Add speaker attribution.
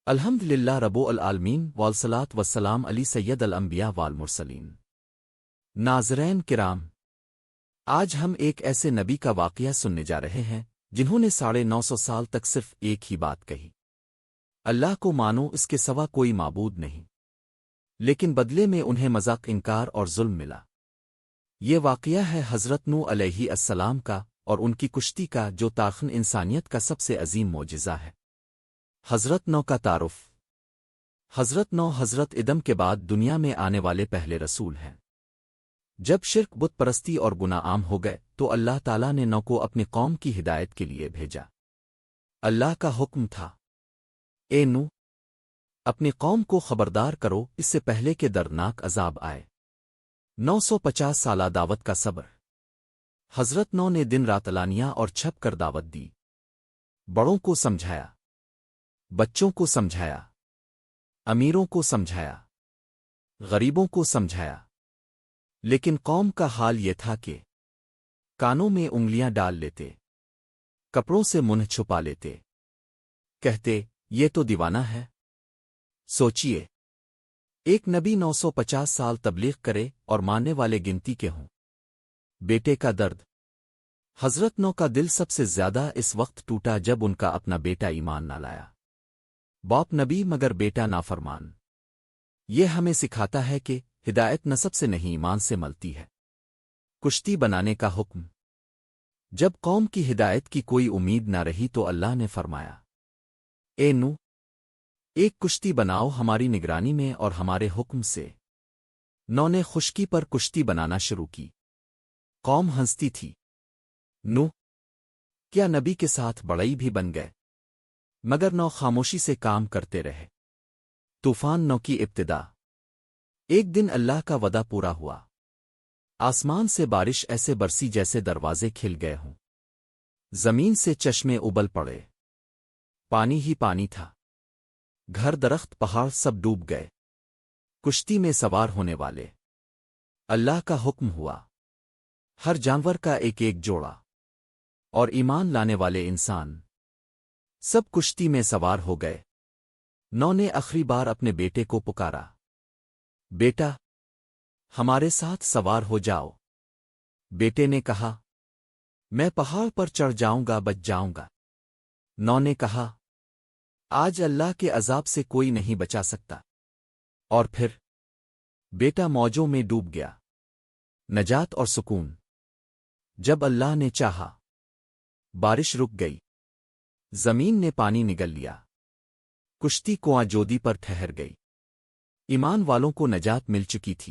Speaker 1: الحمدللہ رب العالمین والصلاۃ والسلام علی سید الانبیاء والمرسلین۔ ناظرین کرام، آج ہم ایک ایسے نبی کا واقعہ سننے جا رہے ہیں جنہوں نے 950 سال تک صرف ایک ہی بات کہی، اللہ کو مانو، اس کے سوا کوئی معبود نہیں، لیکن بدلے میں انہیں مذاق، انکار اور ظلم ملا۔ یہ واقعہ ہے حضرت نوح علیہ السلام کا اور ان کی کشتی کا، جو تاخن انسانیت کا سب سے عظیم معجزہ ہے۔ حضرت نوح کا تعارف۔ حضرت نوح حضرت ادم کے بعد دنیا میں آنے والے پہلے رسول ہیں۔ جب شرک، بت پرستی اور گناہ عام ہو گئے تو اللہ تعالیٰ نے نوح کو اپنی قوم کی ہدایت کے لیے بھیجا۔ اللہ کا حکم تھا، اے نوح، اپنی قوم کو خبردار کرو اس سے پہلے کہ دردناک عذاب آئے۔ 950 سالہ دعوت کا صبر۔ حضرت نوح نے دن رات علانیہ اور چھپ کر دعوت دی، بڑوں کو سمجھایا، بچوں کو سمجھایا، امیروں کو سمجھایا، غریبوں کو سمجھایا، لیکن قوم کا حال یہ تھا کہ کانوں میں انگلیاں ڈال لیتے، کپڑوں سے منہ چھپا لیتے، کہتے یہ تو دیوانہ ہے۔ سوچئے، ایک نبی 950 سال تبلیغ کرے اور ماننے والے گنتی کے ہوں۔ بیٹے کا درد۔ حضرت نوح کا دل سب سے زیادہ اس وقت ٹوٹا جب ان کا اپنا بیٹا ایمان نہ لایا۔ باپ نبی مگر بیٹا نافرمان۔ یہ ہمیں سکھاتا ہے کہ ہدایت نسب سے نہیں، ایمان سے ملتی ہے۔ کشتی بنانے کا حکم۔ جب قوم کی ہدایت کی کوئی امید نہ رہی تو اللہ نے فرمایا، اے نوح، ایک کشتی بناؤ ہماری نگرانی میں اور ہمارے حکم سے۔ نوح نے خشکی پر کشتی بنانا شروع کی۔ قوم ہنستی تھی، نوح کیا نبی کے ساتھ بڑئی بھی بن گئے؟ مگر نوح خاموشی سے کام کرتے رہے۔ طوفان نوح کی ابتدا۔ ایک دن اللہ کا وعدہ پورا ہوا۔ آسمان سے بارش ایسے برسی جیسے دروازے کھل گئے ہوں، زمین سے چشمے ابل پڑے، پانی ہی پانی تھا، گھر، درخت، پہاڑ سب ڈوب گئے۔ کشتی میں سوار ہونے والے، اللہ کا حکم ہوا، ہر جانور کا ایک ایک جوڑا، اور ایمان لانے والے انسان سب کشتی میں سوار ہو گئے۔ نوح نے آخری بار اپنے بیٹے کو پکارا، بیٹا، ہمارے ساتھ سوار ہو جاؤ۔ بیٹے نے کہا، میں پہاڑ پر چڑھ جاؤں گا، بچ جاؤں گا۔ نوح نے کہا، آج اللہ کے عذاب سے کوئی نہیں بچا سکتا۔ اور پھر بیٹا موجوں میں ڈوب گیا۔ نجات اور سکون۔ جب اللہ نے چاہا، بارش رک گئی، زمین نے پانی نگل لیا، کشتی کنواں جودی پر ٹھہر گئی۔ ایمان والوں کو نجات مل چکی تھی۔